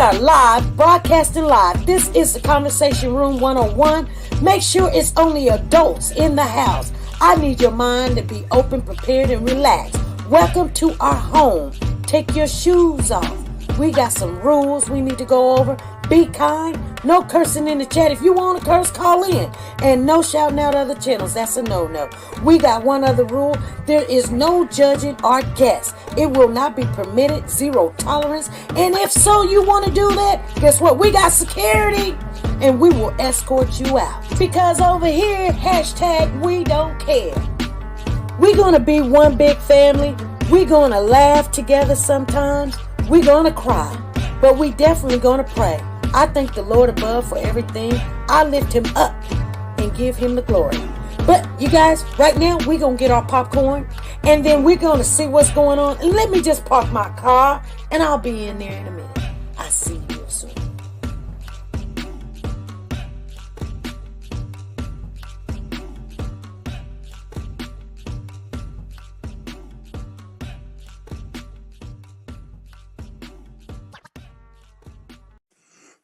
are live, broadcasting live. This is the Conversation Room 101. Make sure it's only adults in the house. I need your mind to be open, prepared, and relaxed. Welcome to our home. Take your shoes off. We got some rules we need to go over. Be kind. No cursing in the chat. If you want to curse, call in. And no shouting out other channels. That's a no-no. We got one other rule. There is no judging our guests. It will not be permitted. Zero tolerance. And if so, you want to do that, guess what? We got security. And we will escort you out. Because over here, hashtag we don't care. We're going to be one big family. We're going to laugh together sometimes. We're going to cry. But we definitely going to pray. I thank the Lord above for everything. I lift him up and give him the glory. But you guys, right now, we're going to get our popcorn. And then we're going to see what's going on. And let me just park my car. And I'll be in there in a minute. I'll see you real soon.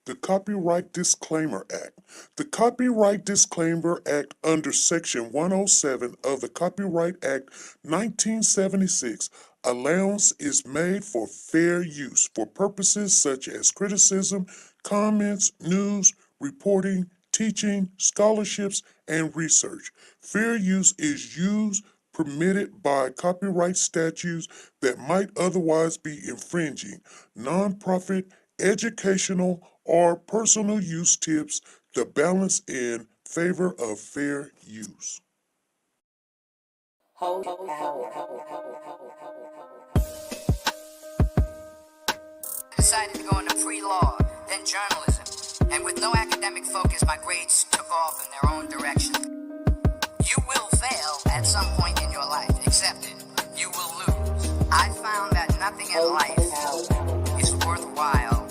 The Copyright Disclaimer Act. The Copyright Disclaimer Act under Section 107 of the Copyright Act 1976, allowance is made for fair use for purposes such as criticism, comments, news, reporting, teaching, scholarships, and research. Fair use is used permitted by copyright statutes that might otherwise be infringing. Nonprofit, educational, or personal use tips the balance in favor of fair use. Decided to go into pre-law, then journalism, and with no academic focus, my grades took off in their own direction. You will fail at some point in your life, accept it. You will lose. I found that nothing in life is worthwhile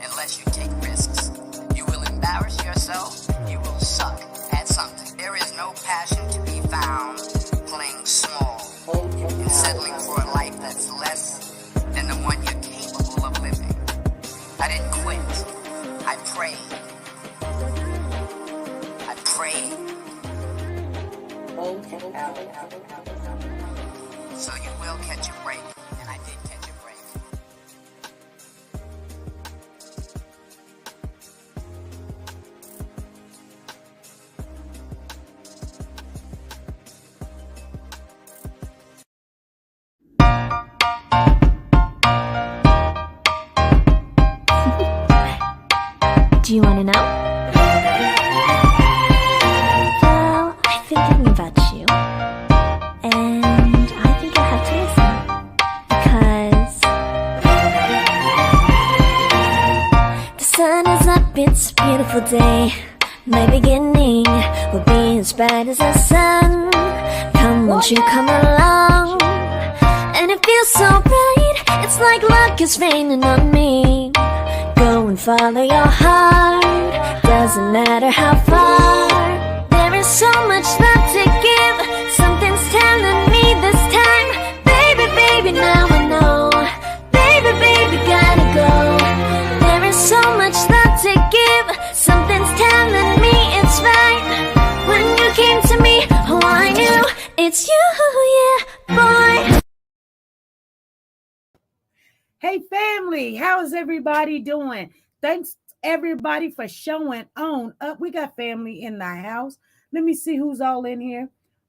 unless you take risks. You will embarrass yourself, you will suck at something. There is no passion to be found playing small and settling for a life that's less than the one you're capable of living. I didn't quit. I prayed. I prayed. So you will catch a break, and I did catch a break. Do you want to know? Well, I've been thinking about you, and I think you'll have to listen, because the sun is up, it's a beautiful day. My beginning will be as bright as the sun. Come, won't you come along? And it feels so bright, it's like luck is raining on me. Go and follow your heart, doesn't matter how far. There is so much love to give, something's telling me this time. Baby, baby, now I know. Baby, baby, gotta go. There is so much love to give, something's telling me it's right. When you came to me, oh I knew it's you, yeah, boy. Hey family, how is everybody doing? Thanks everybody for showing on up. We got family in the house. Let me see who's all in here.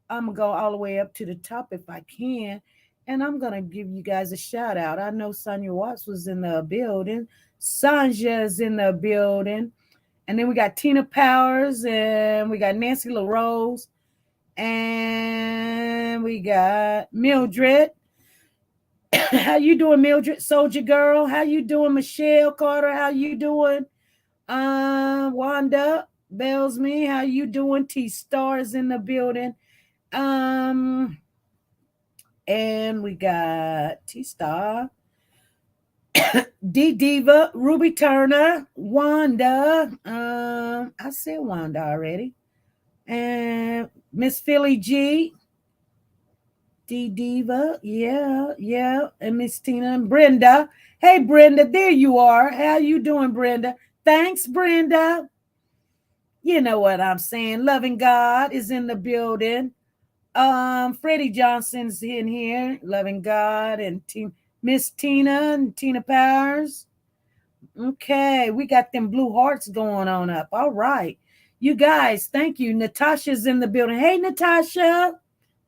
I'm gonna go all the way up to the top if I can, and I'm gonna give you guys a shout out. I know Sonia Watts was in the building. Sanja's in the building, and then we got Tina Powers, and we got Nancy LaRose, and we got Mildred. How you doing, Mildred? Soldier Girl. How you doing, Michelle Carter? How you doing? Wanda Bellsme. How you doing? T-Stars in the building. And we got T-Star. D-Diva, Ruby Turner, Wanda. I said Wanda already. And Miss Philly G. D Diva. Yeah. And Miss Tina and Brenda. Hey, Brenda, there you are. How you doing, Brenda? Thanks, Brenda. You know what I'm saying. Loving God is in the building. Freddie Johnson's in here. Loving God and Miss Tina and Tina Powers. Okay, we got them blue hearts going on up. All right. You guys, thank you. Natasha's in the building. Hey, Natasha.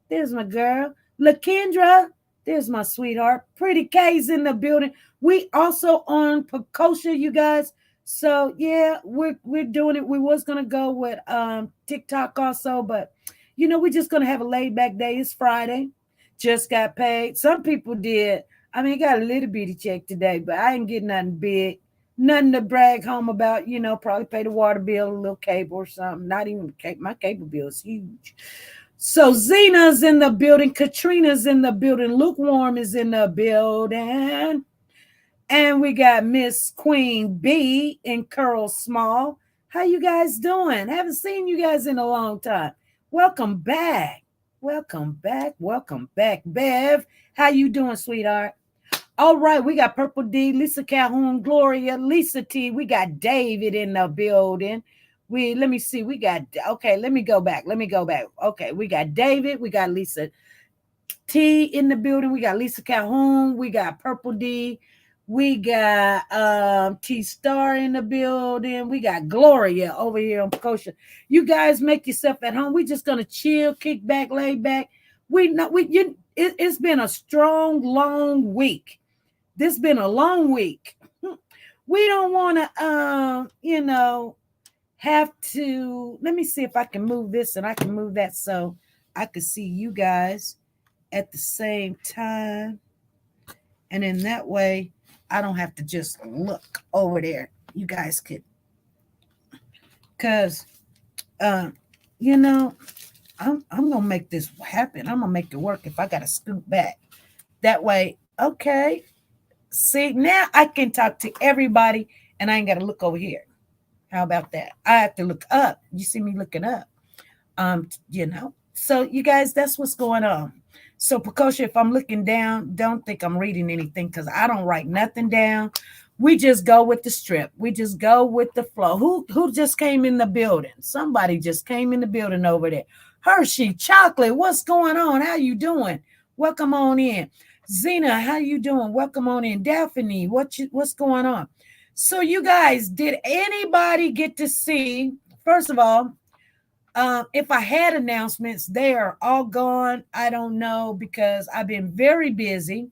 There's my girl. LaKendra. There's my sweetheart. Pretty K's in the building. We also on Precosha, you guys. So yeah, we're doing it. We was gonna go with TikTok also, but we're just gonna have a laid back day. It's Friday. Just got paid. Some people did. I mean, got a little bitty check today, but I ain't getting nothing big. Nothing to brag home about, probably pay the water bill, a little cable or something. Not even my cable bill is huge. So Zena's in the building. Katrina's in the building. Lukewarm is in the building. And we got Miss Queen B and Curl Small. How you guys doing? Haven't seen you guys in a long time. Welcome back. Welcome back. Welcome back. Bev, how you doing, sweetheart? All right, we got Purple D, Lisa Calhoun, Gloria, Lisa T. We got David in the building. Let me see. Let me go back. Okay, we got David. We got Lisa T in the building. We got Lisa Calhoun. We got Purple D. We got T Star in the building. We got Gloria over here on Precosha. You guys make yourself at home. We're just gonna chill, kick back, lay back. It's been a strong, long week. This been a long week. We don't want to, have to. Let me see if I can move this and I can move that so I can see you guys at the same time. And in that way, I don't have to just look over there. You guys could. Because, I'm going to make this happen. I'm going to make it work if I got to scoot back. That way, okay. See, now I can talk to everybody and I ain't got to look over here. How about that? I have to look up. You see me looking up. So you guys, that's what's going on. So Precosha, if I'm looking down, don't think I'm reading anything because I don't write nothing down. We just go with the strip. We just go with the flow. Who just came in the building? Somebody just came in the building over there. Hershey Chocolate, what's going on? How you doing? Welcome on in. Zena, how you doing? Welcome on in. Daphne, what's going on? So you guys, did anybody get to see, first of all, if I had announcements, they are all gone. I don't know because I've been very busy.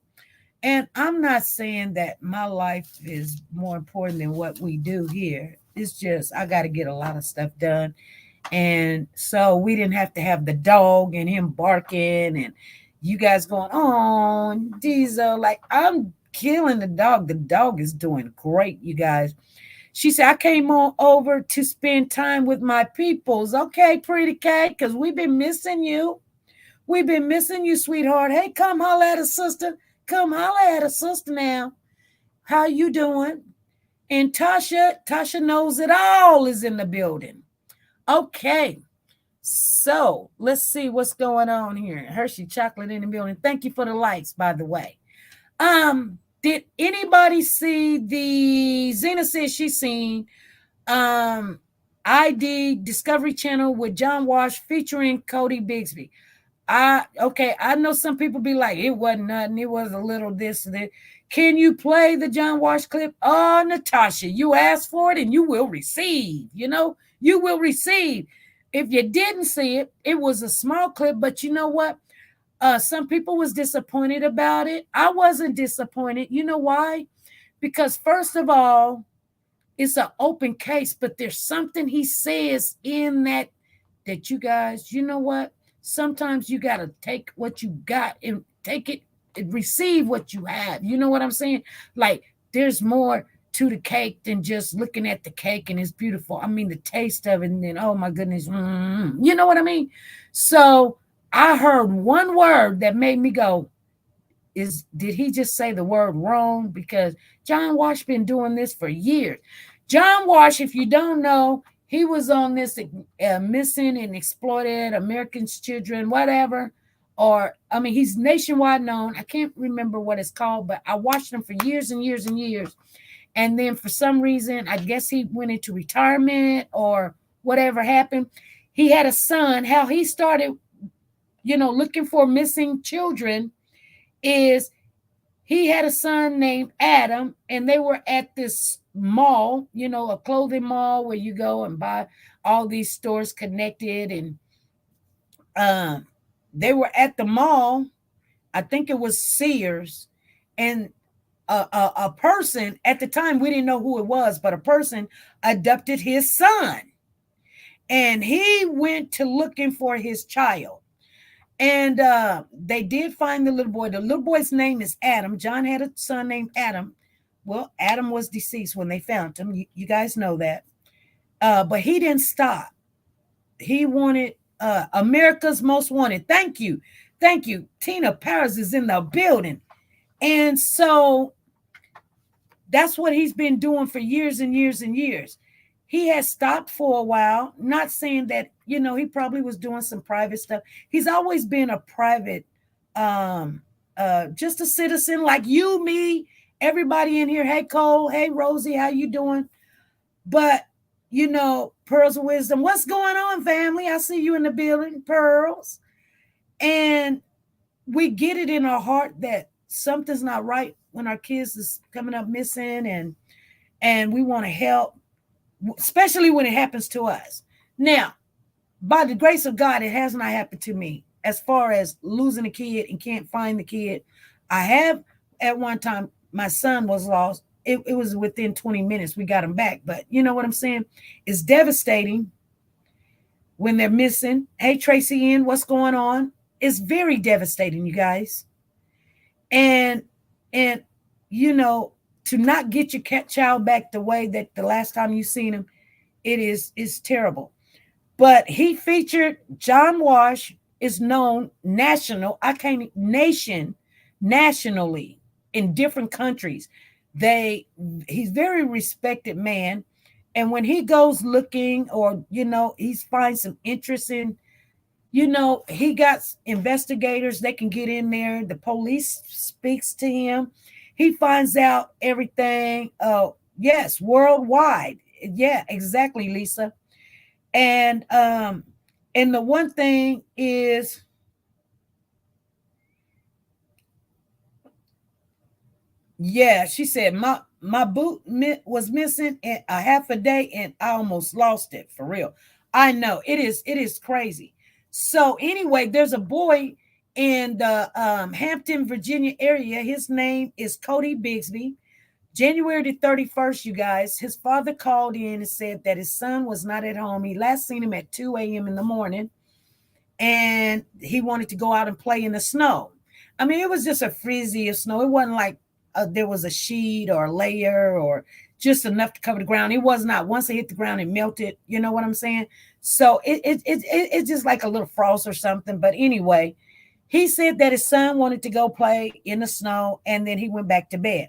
And I'm not saying that my life is more important than what we do here. It's just I got to get a lot of stuff done. And so we didn't have to have the dog and him barking and you guys going, oh, Diesel, like I'm killing the dog. The dog is doing great, you guys. She said, I came on over to spend time with my peoples. Okay, Pretty K, because we've been missing you. We've been missing you, sweetheart. Hey, come holler at a sister. Come holler at a sister now. How you doing? And Tasha knows it all is in the building. Okay. So let's see what's going on here. Hershey Chocolate in the building. Thank you for the likes, by the way. Did anybody see the Zena says she's seen ID Discovery Channel with John Walsh featuring Codi Bigsby? I know some people be like, it wasn't nothing. It was a little this and that. Can you play the John Walsh clip? Oh, Natasha, you asked for it and you will receive. You will receive. If you didn't see it, it was a small clip, but you know what? Some people was disappointed about it. I wasn't disappointed. You know why? Because first of all, it's an open case, but there's something he says in that you guys, you know what? Sometimes you got to take what you got and take it and receive what you have. You know what I'm saying? Like there's more to the cake than just looking at the cake and it's beautiful. I mean, the taste of it and then, oh my goodness. You know what I mean? So I heard one word that made me go, did he just say the word wrong? Because John Walsh been doing this for years. John Walsh, if you don't know, he was on this missing and exploited Americans, children, whatever, or I mean, he's nationwide known. I can't remember what it's called, but I watched him for years and years and years. And then for some reason, I guess he went into retirement or whatever happened. He had a son. How he started, looking for missing children is he had a son named Adam, and they were at this mall, a clothing mall where you go and buy all these stores connected. And they were at the mall. I think it was Sears. And a person at the time, we didn't know who it was, but a person abducted his son. And he went to looking for his child. And they did find the little boy. The little boy's name is Adam. John had a son named Adam. Well, Adam was deceased when they found him. You guys know that. But he didn't stop. He wanted America's Most Wanted. Thank you. Thank you. Tina Paris is in the building. And so that's what he's been doing for years and years and years. He has stopped for a while, not saying that, he probably was doing some private stuff. He's always been a private, just a citizen like you, me, everybody in here. Hey, Cole. Hey, Rosie. How you doing? But, Pearls of Wisdom. What's going on, family? I see you in the building, Pearls. And we get it in our heart that something's not right when our kids is coming up missing, and we want to help, especially when it happens to us. Now, by the grace of God, it has not happened to me as far as losing a kid and can't find the kid. I have at one time, my son was lost. It was within 20 minutes. We got him back. But you know what I'm saying? It's devastating when they're missing. Hey, Tracy N, what's going on? It's very devastating, you guys. And to not get your child back the way that the last time you seen him, it's terrible. But he featured John Walsh, is known nationally in different countries. He's very respected man. And when he goes looking, or, he finds some interest in, he got investigators, they can get in there. The police speaks to him. He finds out everything. Yes, worldwide. Yeah, exactly, Lisa. And the one thing is, yeah, she said my boot was missing a half a day, and I almost lost it, for real. I know it is crazy. So anyway, there's a boy in the Hampton, Virginia area. His name is Codi Bigsby. January the 31st, you guys, his father called in and said that his son was not at home. He last seen him at 2 a.m. in the morning, and he wanted to go out and play in the snow. I mean, it was just a frizzy of snow. It wasn't like there was a sheet or a layer or just enough to cover the ground. It was not. Once it hit the ground, it melted. You know what I'm saying? So it's just like a little frost or something. But anyway, he said that his son wanted to go play in the snow, and then he went back to bed.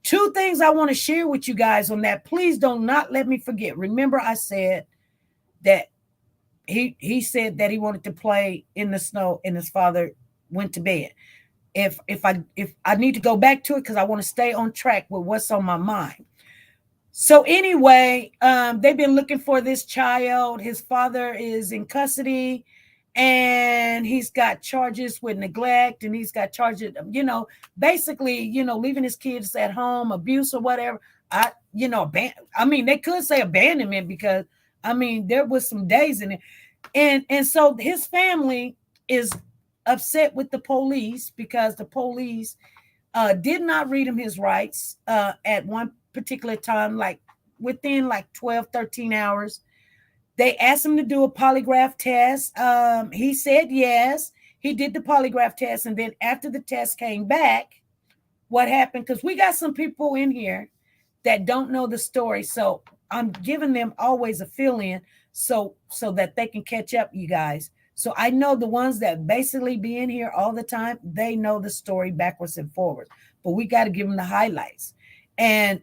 Two things I want to share with you guys on that. Please don't not let me forget. Remember, I said that he said that he wanted to play in the snow, and his father went to bed. If I need to go back to it because I want to stay on track with what's on my mind. So anyway, they've been looking for this child. His father is in custody, and he's got charges with neglect, and he's got charges, basically, leaving his kids at home, abuse or whatever. They could say abandonment, because there was some days in it. And so his family is upset with the police because the police did not read him his rights at one particular time, like within 12, 13 hours. They asked him to do a polygraph test. He said yes. He did the polygraph test. And then after the test came back, what happened? Because we got some people in here that don't know the story. So I'm giving them always a fill-in so that they can catch up, you guys. So I know the ones that basically be in here all the time, they know the story backwards and forwards. But we got to give them the highlights. And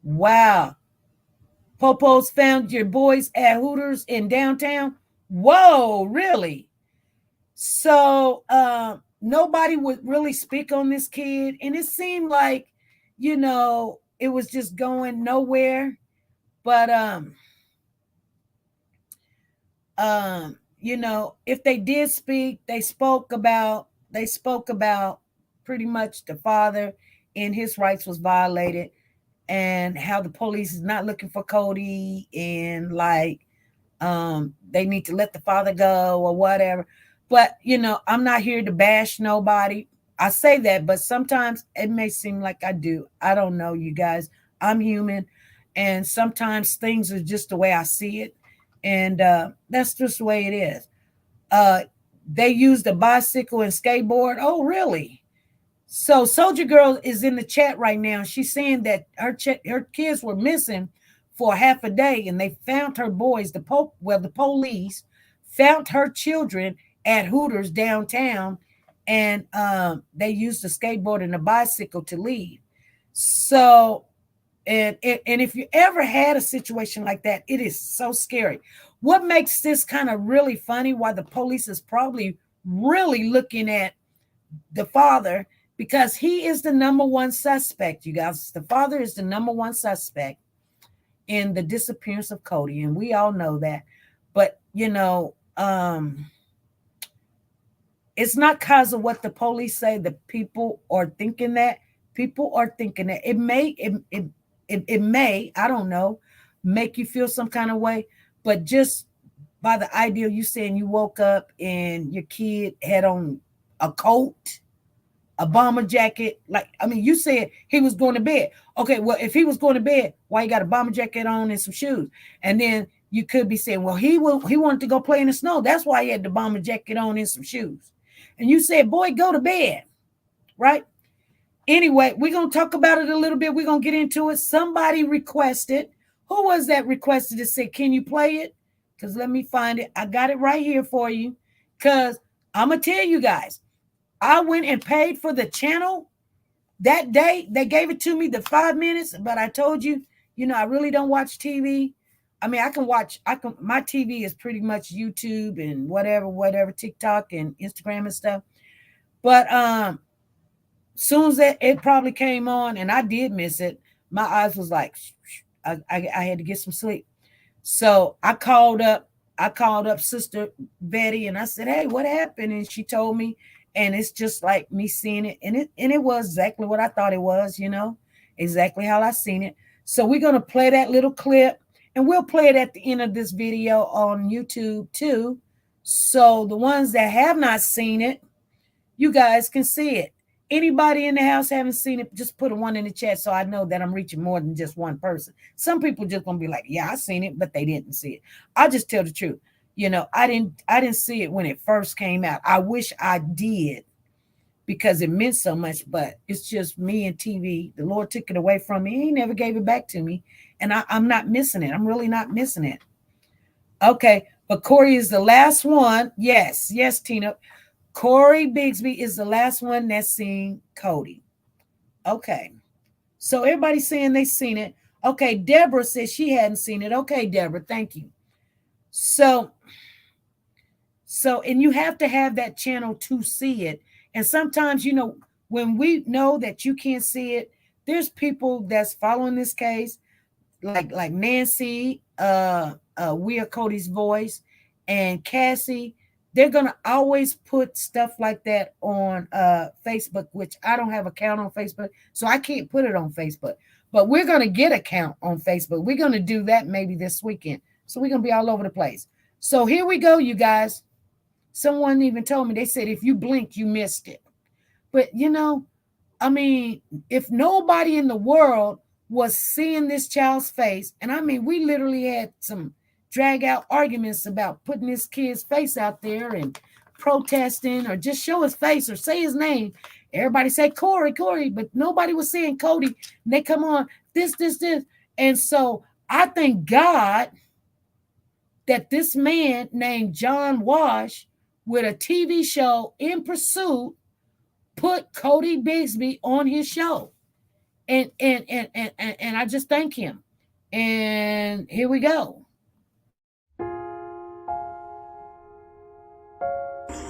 wow. Popos found your boys at Hooters in downtown. Whoa, really? So nobody would really speak on this kid, and it seemed like, it was just going nowhere. But if they did speak, they spoke about pretty much the father and his rights was violated, and how the police is not looking for Codi, and they need to let the father go or whatever. But I'm not here to bash nobody. I say that, but sometimes it may seem like I do. I don't know, you guys. I'm human, and sometimes things are just the way I see it, and that's just the way it is. They used a bicycle and skateboard. Oh, really? So Soldier Girl is in the chat right now. She's saying that her kids were missing for half a day, and they found her boys. The police found her children at Hooters downtown, and they used a skateboard and a bicycle to leave. So, and if you ever had a situation like that, it is so scary. What makes this kind of really funny, why the police is probably really looking at the father, because he is the number one suspect, you guys. The father is the number one suspect in the disappearance of Codi, and we all know that. But it's not because of what the police say. The people are thinking that. It may, I don't know, make you feel some kind of way, but just by the idea you saying you woke up and your kid had on a coat, a bomber jacket, you said he was going to bed. Okay, well, if he was going to bed, why you got a bomber jacket on and some shoes? And then you could be saying, well, he wanted to go play in the snow. That's why he had the bomber jacket on and some shoes. And you said, boy, go to bed, right? Anyway, we're going to talk about it a little bit. We're going to get into it. Somebody requested. Who was that requested to say, can you play it? Because let me find it. I got it right here for you. Because I'm going to tell you guys, I went and paid for the channel that day. They gave it to me, the 5 minutes, but I told you, I really don't watch TV. I mean, my TV is pretty much YouTube and whatever, TikTok and Instagram and stuff. But soon as it probably came on, and I did miss it, my eyes was like, I had to get some sleep. So I called up Sister Betty, and I said, hey, what happened? And she told me, and it's just like me seeing it, and it was exactly what I thought it was, exactly how I seen it. So we're going to play that little clip, and we'll play it at the end of this video on YouTube too. So the ones that have not seen it, you guys can see it. Anybody in the house haven't seen it, just put a 1 in the chat so I know that I'm reaching more than just one person. Some people just going to be like, yeah, I seen it, but they didn't see it. I'll just tell the truth. I didn't see it when it first came out. I wish I did, because it meant so much, but it's just me and TV. The Lord took it away from me. He never gave it back to me, and I'm not missing it. I'm really not missing it. Okay, but Corey is the last one. Yes, Tina. Codi Bigsby is the last one that's seen Codi. Okay, so everybody's saying they've seen it. Okay, Deborah says she hadn't seen it. Okay, Deborah, thank you. So, and you have to have that channel to see it. And sometimes, when we know that you can't see it, there's people that's following this case, like Nancy, We Are Codi's Voice, and Cassie. They're going to always put stuff like that on Facebook, which I don't have an account on Facebook, so I can't put it on Facebook. But we're going to get an account on Facebook. We're going to do that maybe this weekend. So we're going to be all over the place. So here we go, you guys. Someone even told me, they said, if you blink, you missed it. But, if nobody in the world was seeing this child's face, and we literally had some drag out arguments about putting this kid's face out there and protesting, or just show his face or say his name. Everybody say Corey, but nobody was saying Codi. And they come on, this. And so I thank God that this man named John Walsh, with a TV show In Pursuit, put Codi Bigsby on his show. And I just thank him. And here we go.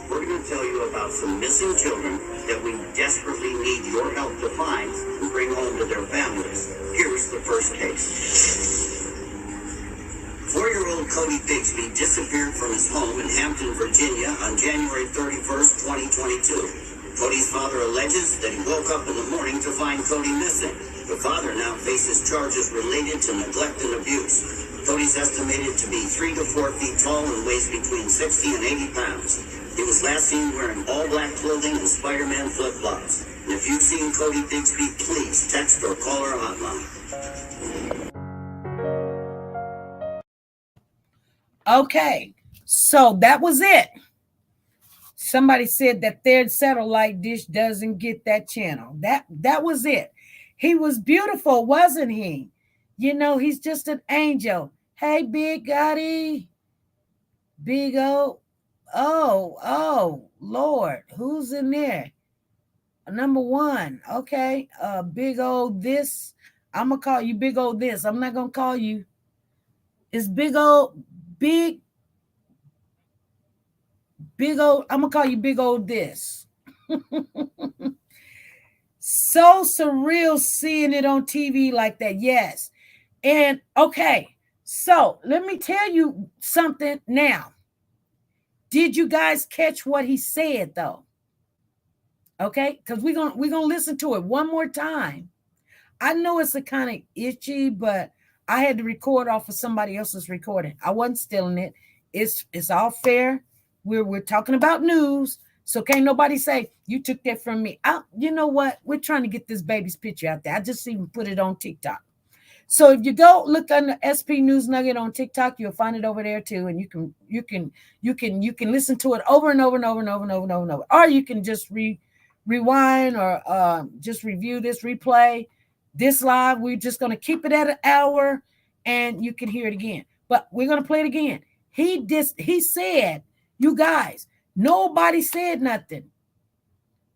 We're going to tell you about some missing children that we desperately need your help to find and bring home to their families. Here's the first case. 4-year-old Codi Bigsby disappeared from his home in Hampton, Virginia on January 31st, 2022. Codi's father alleges that he woke up in the morning to find Codi missing. The father now faces charges related to neglect and abuse. Codi's estimated to be 3 to 4 feet tall and weighs between 60 and 80 pounds. He was last seen wearing all black clothing and Spider-Man flip-flops. And if you've seen Codi Bigsby, please text or call our hotline. Okay, so that was it. Somebody said that their satellite dish doesn't get that channel. That was it. He was beautiful, wasn't he? You know, he's just an angel. Hey, Big Gotti. Big O. Oh, Lord. Who's in there? Number one. Okay. Big O this. I'm going to call you Big O this. I'm not going to call you. It's Big O. Big O. I'm going to call you Big O this. So surreal seeing it on TV like that. Yes. And okay. So let me tell you something now. Did you guys catch what he said though? Okay, because we're gonna listen to it one more time. I know it's a kind of itchy, but I had to record off of somebody else's recording. I wasn't stealing it. It's all fair. We're talking about news, so can't nobody say you took that from me. You know what? We're trying to get this baby's picture out there. I just even put it on TikTok. So if you go look under SP News Nugget on TikTok, you'll find it over there too, and you can listen to it over and over and over and over and over and over and over, or you can just rewind or just review this, replay this live. We're just going to keep it at an hour, and you can hear it again. But we're going to play it again. He said, you guys, nobody said nothing.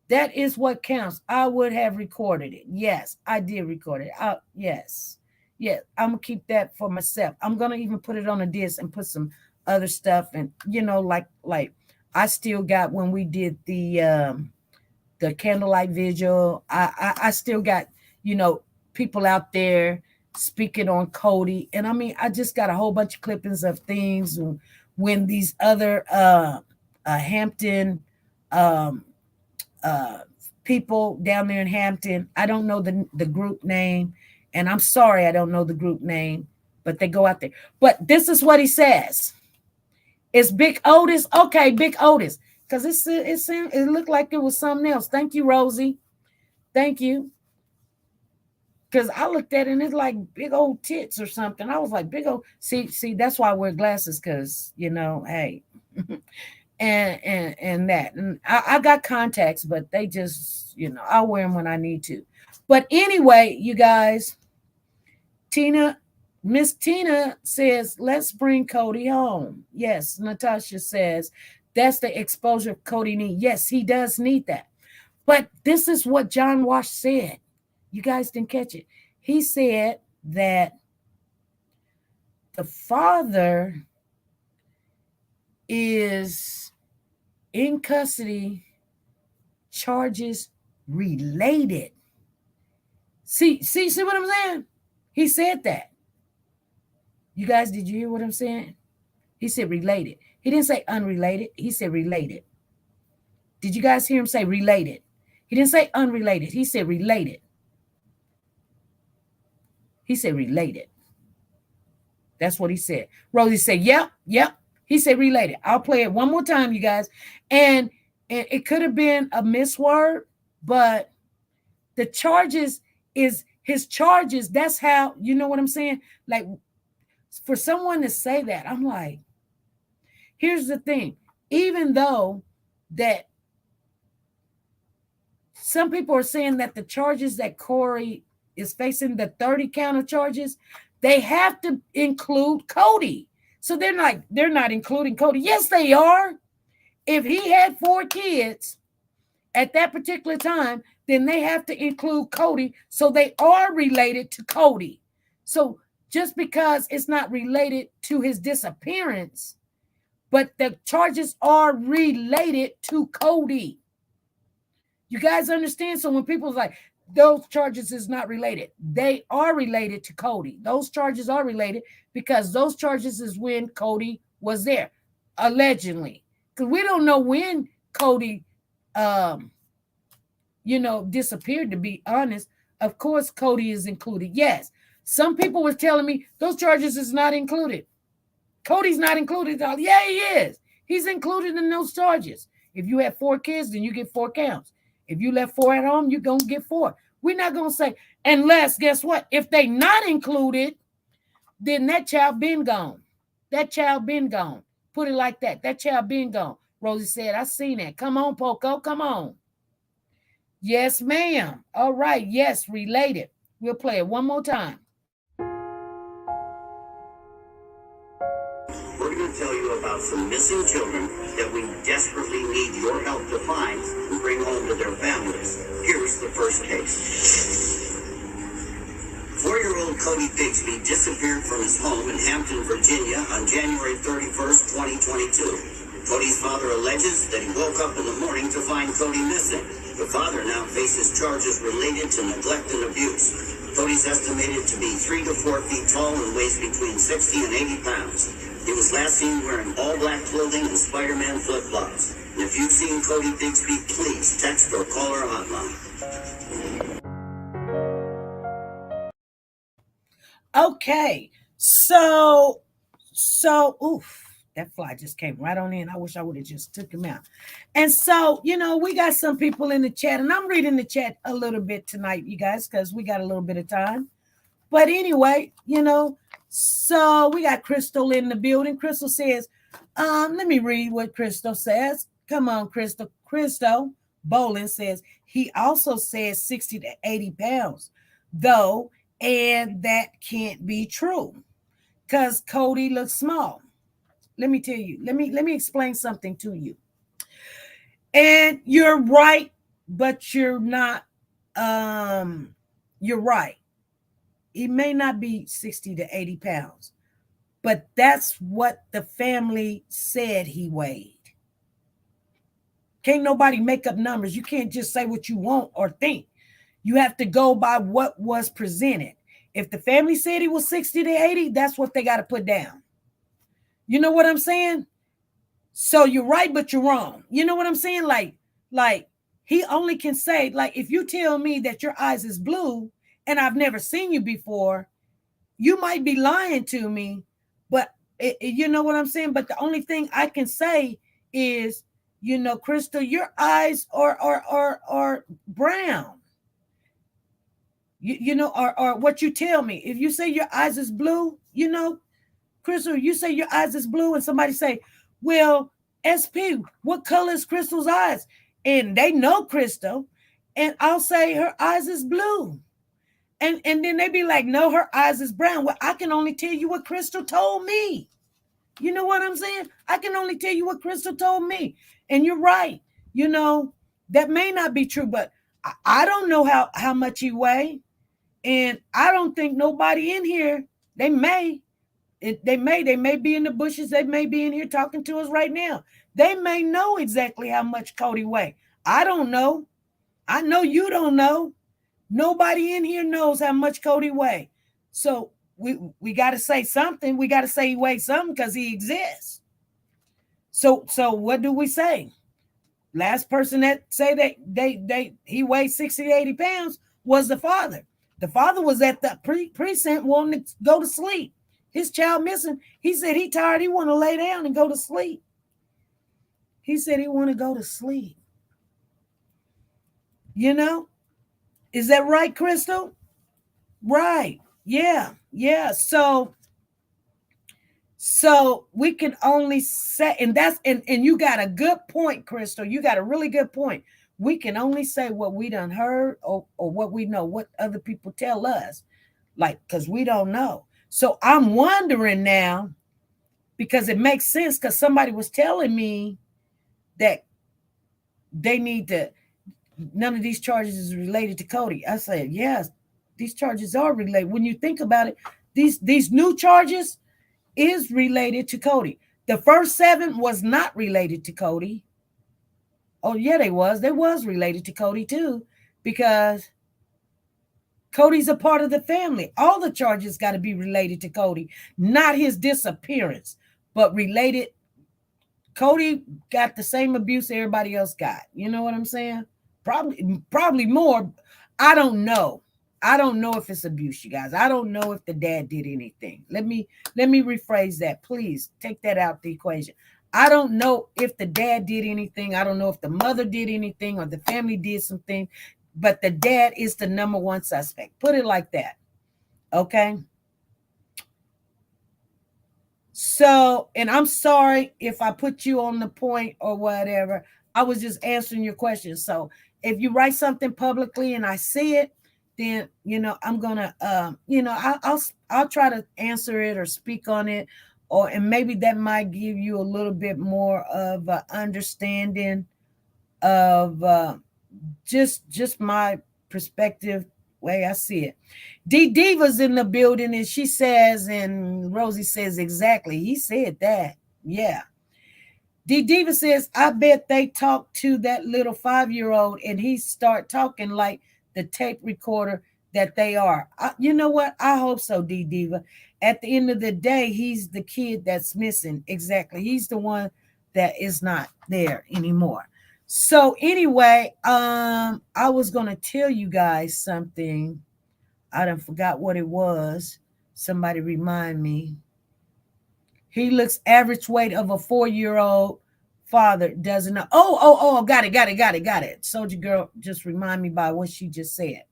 That is what counts. I would have recorded it. Yes, I did record it. Yes. Yeah, I'm gonna keep that for myself. I'm gonna even put it on a disc and put some other stuff. And you know, like I still got when we did the candlelight vigil. I still got, you know, people out there speaking on Codi. And I mean, I just got a whole bunch of clippings of things when these other Hampton people down there in Hampton. I don't know the group name. And I'm sorry, I don't know the group name, but they go out there. But this is what he says. It's Big Otis. Okay, Big Otis. Because it looked like it was something else. Thank you, Rosie. Thank you. Because I looked at it and it's like big old tits or something. I was like, big old. See, that's why I wear glasses, because, you know, hey. and that. And I got contacts, but they just, you know, I'll wear them when I need to. But anyway, you guys, Miss Tina says, let's bring Codi home. Yes, Natasha says, that's the exposure Codi needs. Yes, he does need that. But this is what John Walsh said. You guys didn't catch it. He said that the father is in custody, charges related. See what I'm saying? He said that. You guys, did you hear what I'm saying? He said related. He didn't say unrelated. He said related. Did you guys hear him say related? He didn't say unrelated. He said related. He said related. That's what he said. Rosie said, yep. He said related. I'll play it one more time, you guys. And it could have been a misword, but the charges is his charges. That's how, you know what I'm saying? Like, for someone to say that, I'm like, here's the thing. Even though that some people are saying that the charges that Corey is facing, the 30 count of charges, they have to include Codi. So they're not including Codi. Yes, they are. If he had 4 kids at that particular time, then they have to include Codi. So they are related to Codi. So just because it's not related to his disappearance, but the charges are related to Codi. You guys understand? So when people's like, those charges is not related, they are related to Codi. Those charges are related because those charges is when Codi was there, allegedly. Because we don't know when Codi, disappeared, to be honest. Of course, Codi is included. Yes. Some people were telling me those charges is not included. Codi's not included. Yeah, he is. He's included in those charges. If you have 4 kids, then you get 4 counts. If you left 4 at home, you're going to get 4. We're not going to say, unless, guess what? If they not included, then that child been gone. That child been gone. Put it like that. That child been gone. Rosie said, I seen that. Come on, Poco. Come on. Yes, ma'am. All right. Yes, related. We'll play it one more time. We're going to tell you about some missing children that we desperately need your help to find and bring home to their families. Here's the first case. 4-year-old Codi Bigsby disappeared from his home in Hampton, Virginia on January 31st, 2022. Codi's father alleges that he woke up in the morning to find Codi missing. The father now faces charges related to neglect and abuse. Codi's estimated to be 3 to 4 feet tall and weighs between 60 and 80 pounds. He was last seen wearing all black clothing and Spider-Man flip-flops. And if you've seen Codi Bigsby, please text or call our hotline. Okay, so, oof, that fly just came right on in. I wish I would have just took him out. And so, we got some people in the chat, and I'm reading the chat a little bit tonight, you guys, because we got a little bit of time. But anyway, so we got Crystal in the building. Crystal says, let me read what Crystal says. Come on, Crystal. Crystal Bolin says, he also says 60 to 80 pounds, though, and that can't be true because Codi looks small. Let me tell you, let me explain something to you. And you're right, but you're not, you're right. He may not be 60 to 80 pounds, but that's what the family said he weighed. Can't nobody make up numbers. You can't just say what you want or think. You have to go by what was presented. If the family said he was 60 to 80, that's what they got to put down. You know what I'm saying? So you're right, but you're wrong. You know what I'm saying? Like he only can say, like, if you tell me that your eyes is blue and I've never seen you before, you might be lying to me, but you know what I'm saying? But the only thing I can say is, Crystal, your eyes are brown. Or what you tell me. If you say your eyes is blue, Crystal, you say your eyes is blue and somebody say, well, SP, what color is Crystal's eyes? And they know Crystal. And I'll say her eyes is blue. And then they be like, no, her eyes is brown. Well, I can only tell you what Crystal told me. You know what I'm saying? I can only tell you what Crystal told me. And you're right. That may not be true, but I don't know how much he weigh. And I don't think nobody in here, they may be in the bushes. They may be in here talking to us right now. They may know exactly how much Codi weigh. I don't know. I know you don't know. Nobody in here knows how much Codi weigh. So we got to say something. We got to say he weighs something because he exists. So what do we say? Last person that say that he weighed 60 to 80 pounds was the father. The father was at the precinct wanting to go to sleep. His child missing. He said he tired. He want to lay down and go to sleep. He said he want to go to sleep. Is that right, Crystal? Right. Yeah. So we can only say, and you got a good point, Crystal. You got a really good point. We can only say what we done heard or what we know, what other people tell us, because we don't know. So I'm wondering now, because it makes sense, because somebody was telling me that none of these charges is related to Codi. I said, yes, these charges are related. When you think about it, these new charges is related to Codi. The first 7 was not related to Codi. Oh yeah, they was related to Codi too, because Codi's a part of the family. All the charges got to be related to Codi, not his disappearance, but related. Codi got the same abuse everybody else got. You know what I'm saying? Probably more. I don't know. I don't know if it's abuse, you guys. I don't know if the dad did anything. Let me rephrase that. Please take that out the equation. I don't know if the dad did anything. I don't know if the mother did anything or the family did something, but the dad is the number one suspect. Put it like that. Okay? So, and I'm sorry if I put you on the point or whatever. I was just answering your question. So if you write something publicly and I see it, then, I'm going to, I'll try to answer it or speak on it, and maybe that might give you a little bit more of an understanding of just my perspective, way I see it. D Diva's in the building, and she says, and Rosie says exactly. He said that. Yeah. D Diva says, I bet they talk to that little 5-year-old and he start talking like the tape recorder that they are. You know what? I hope so, D Diva. At the end of the day, he's the kid that's missing. Exactly. He's the one that is not there anymore. So anyway, I was going to tell you guys something. I done forgot what it was. Somebody remind me. He looks average weight of a 4-year-old. Father doesn't know. Oh, got it. Soldier Girl just remind me by what she just said.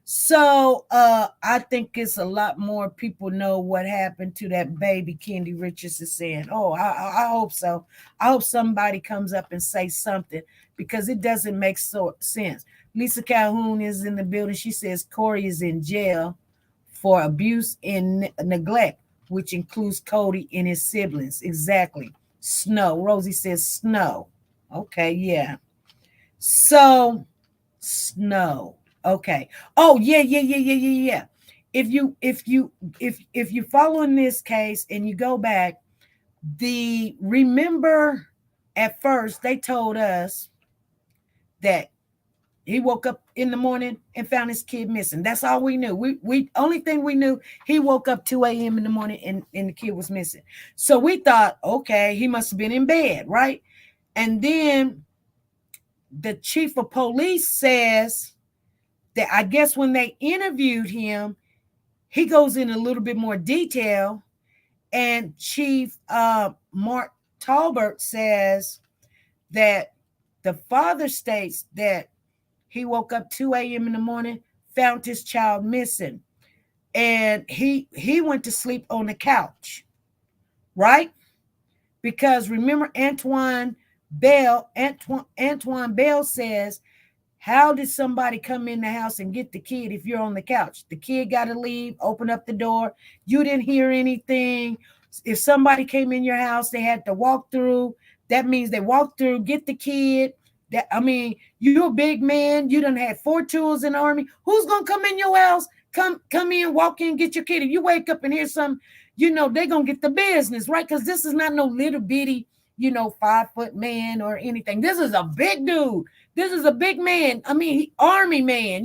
So I think it's a lot more people know what happened to that baby. Kendi Richards is saying, I hope so. I hope somebody comes up and say something, because it doesn't make sense. Lisa Calhoun is in the building. She says Corey is in jail for abuse and neglect, which includes Codi and his siblings. Exactly. Snow. Rosie says Snow. Okay, yeah. So Snow. Okay. Oh, yeah. If you following this case and you go back, remember at first they told us that he woke up in the morning and found his kid missing. That's all we knew. We only thing we knew, he woke up 2 a.m. in the morning and the kid was missing. So we thought, okay, he must have been in bed, right? And then the chief of police says that I guess when they interviewed him, he goes in a little bit more detail. And Chief Mark Talbert says that the father states that he woke up 2 a.m. in the morning, found his child missing, and he went to sleep on the couch, right? Because remember, Antoine Bell says, how did somebody come in the house and get the kid if you're on the couch? The kid got to leave, open up the door. You didn't hear anything. If somebody came in your house, they had to walk through. That means they walked through, get the kid. You're a big man. You done had 4 tools in the Army. Who's going to come in your house? Come in, walk in, get your kid. If you wake up and hear something, they're going to get the business, right? Because this is not no little bitty, 5-foot man or anything. This is a big dude. This is a big man. Army man,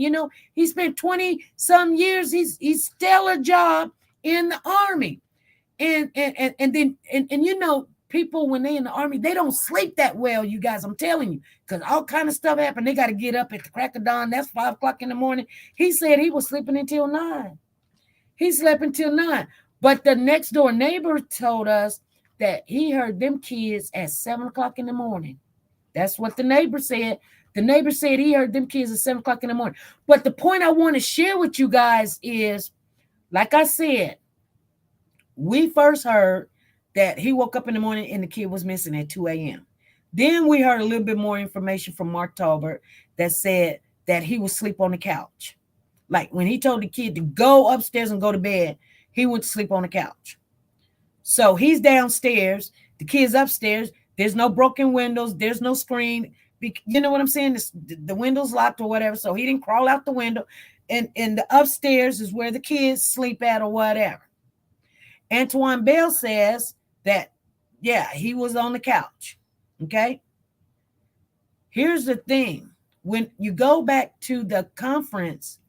he spent 20 some years. He's stellar job in the Army. And then people, when they in the Army, they don't sleep that well, you guys. I'm telling you, because all kind of stuff happened. They got to get up at the crack of dawn. That's 5 o'clock in the morning. He said he was sleeping until 9. He slept until 9. But the next door neighbor told us that he heard them kids at 7 o'clock in the morning. That's what the neighbor said. The neighbor said he heard them kids at 7 o'clock in the morning. But the point I want to share with you guys is, like I said, we first heard that he woke up in the morning and the kid was missing at 2 a.m. Then we heard a little bit more information from Mark Talbert that said that he would sleep on the couch. Like when he told the kid to go upstairs and go to bed, he went to sleep on the couch. So he's downstairs, the kid's upstairs. There's no broken windows. There's no screen. You know what I'm saying? The window's locked or whatever. So he didn't crawl out the window. And the upstairs is where the kids sleep at or whatever. Antoine Bell says that, yeah, he was on the couch. Okay. Here's the thing. When you go back to the conference,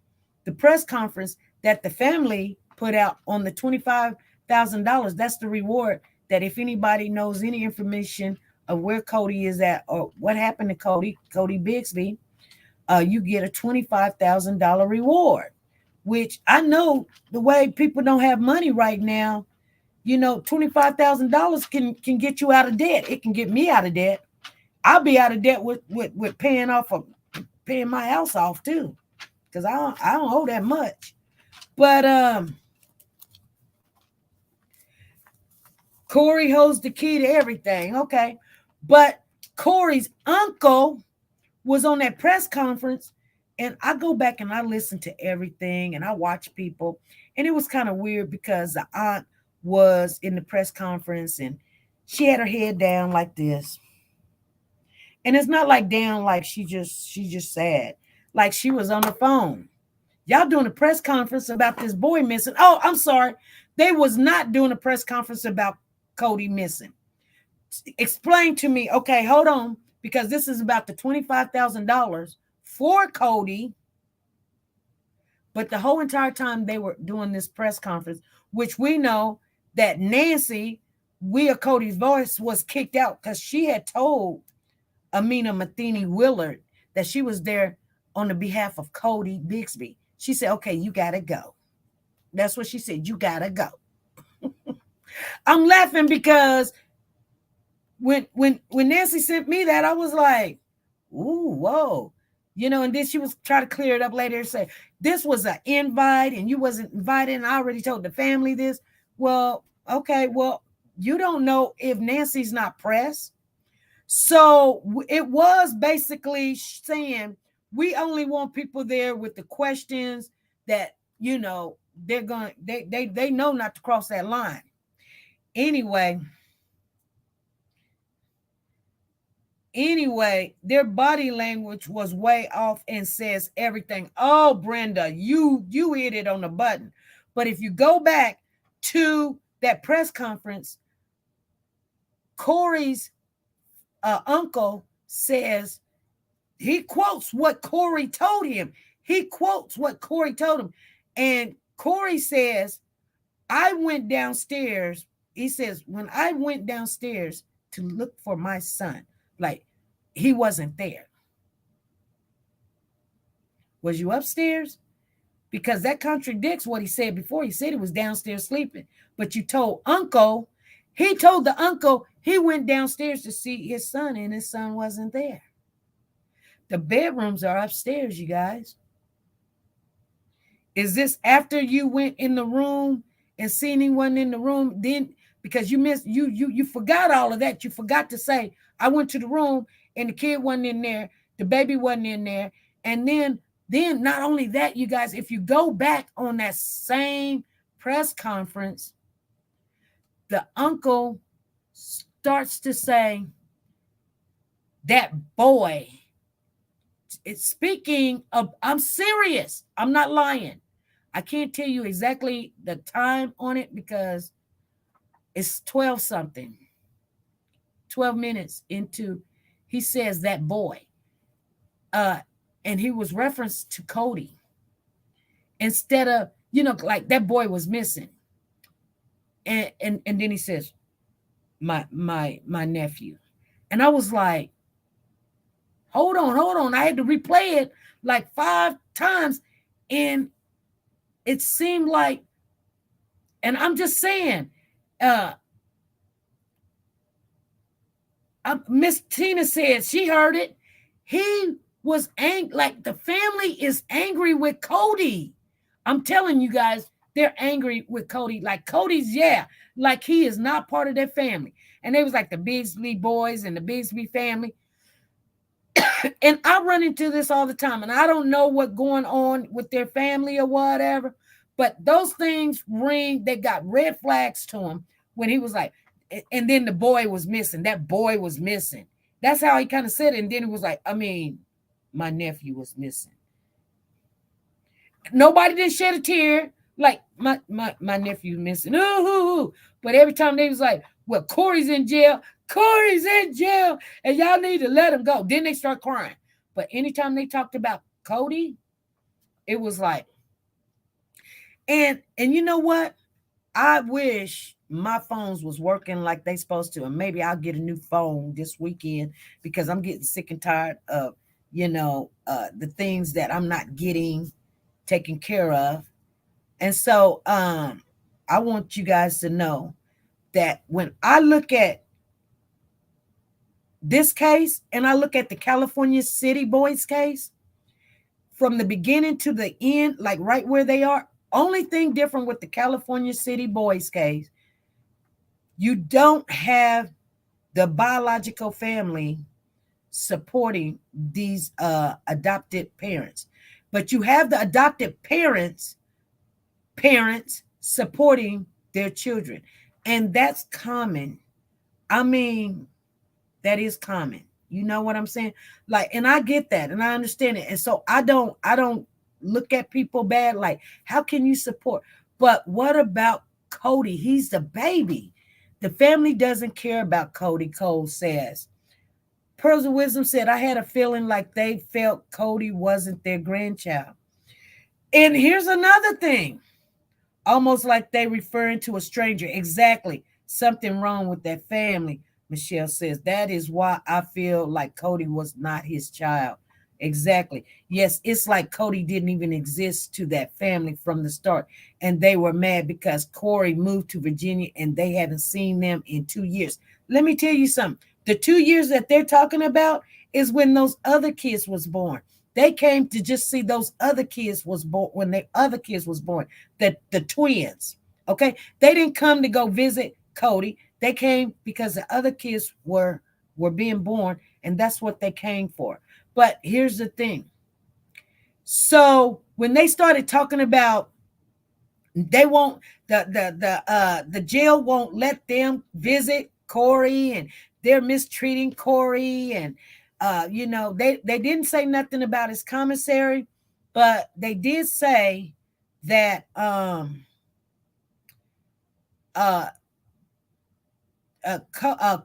the press conference that the family put out on the $25,000, that's the reward that if anybody knows any information of where Codi is at or what happened to Codi Bigsby, you get a $25,000 reward, which I know the way people don't have money right now, $25,000 can get you out of debt. It can get me out of debt. I'll be out of debt with paying my house off too, because I don't owe that much. But Corey holds the key to everything. Okay. But Corey's uncle was on that press conference, and I go back and I listen to everything and I watch people. And it was kind of weird because the aunt was in the press conference and she had her head down like this. And it's not like down like she just sad. Like she was on the phone. Y'all doing a press conference about this boy missing. Oh, I'm sorry. They was not doing a press conference about Codi missing. Explain to me. Okay, hold on. Because this is about the $25,000 for Codi. But the whole entire time they were doing this press conference, which we know that Nancy, We Are Codi's Voice, was kicked out because she had told Amina Matheny Willard that she was there on the behalf of Codi Bigsby. She said, okay, you got to go. That's what she said. You got to go. I'm laughing because when Nancy sent me that, I was like, ooh, whoa. And then she was trying to clear it up later and say, this was an invite and you wasn't invited. And I already told the family this. Well, okay, well, you don't know if Nancy's not pressed. So it was basically saying, we only want people there with the questions that, they're going, they know not to cross that line. Anyway, their body language was way off and says everything. Oh, Brenda, you hit it on the button. But if you go back to that press conference, Corey's uncle says, he quotes what Corey told him. And Corey says, I went downstairs. He says, when I went downstairs to look for my son, like he wasn't there. Was you upstairs? Because that contradicts what he said before. He said he was downstairs sleeping. But you told uncle, he told the uncle he went downstairs to see his son and his son wasn't there. The bedrooms are upstairs, you guys. Is this after you went in the room and seen he wasn't in the room? Then because you forgot all of that. You forgot to say, I went to the room and the kid wasn't in there. The baby wasn't in there. And then not only that, you guys, if you go back on that same press conference, the uncle starts to say, that boy, it's speaking of, I'm serious. I'm not lying. I can't tell you exactly the time on it because it's 12 something. 12 minutes into, he says that boy. And he was referenced to Codi. Instead of, like that boy was missing. And then he says, my nephew. And I was like, hold on. I had to replay it like 5 times. And it seemed like, and I'm just saying, Miss Tina said she heard it. He was angry, like the family is angry with Codi. I'm telling you guys, they're angry with Codi. Like Codi's, like he is not part of their family. And they was like the Bigsby boys and the Bigsby family. And I run into this all the time. And I don't know what's going on with their family or whatever. But those things ring, they got red flags to him when he was like, and then the boy was missing. That boy was missing. That's how he kind of said it. And then it was like, my nephew was missing. Nobody didn't shed a tear. Like my nephew missing. Ooh. But every time they was like, well, Corey's in jail. Corey's in jail. And y'all need to let him go. Then they start crying. But anytime they talked about Codi, it was like, and you know what? I wish my phones was working like they supposed to. And maybe I'll get a new phone this weekend because I'm getting sick and tired of, the things that I'm not getting taken care of. And so I want you guys to know that when I look at this case and I look at the California City Boys case, from the beginning to the end, like right where they are, only thing different with the California City Boys case, you don't have the biological family supporting these adopted parents, but you have the adopted parents supporting their children. And that's common. I mean, that is common. You know what I'm saying? Like, and I get that and I understand it. And so I don't look at people bad. Like, how can you support? But what about Codi? He's the baby. The family doesn't care about Codi, Cole says. Pearls of Wisdom said, I had a feeling like they felt Codi wasn't their grandchild. And here's another thing. Almost like they referring to a stranger. Exactly. Something wrong with that family. Michelle says, that is why I feel like Codi was not his child. Exactly. Yes, it's like Codi didn't even exist to that family from the start. And they were mad because Corey moved to Virginia and they haven't seen them in 2 years. Let me tell you something. The 2 years that they're talking about is when those other kids was born. They came to just see those other kids was born when their other kids was born, the twins. Okay. They didn't come to go visit Codi. They came because the other kids were being born, and that's what they came for. But here's the thing. So when they started talking about they won't the jail won't let them visit Corey and they're mistreating Corey and they didn't say nothing about his commissary, but they did say that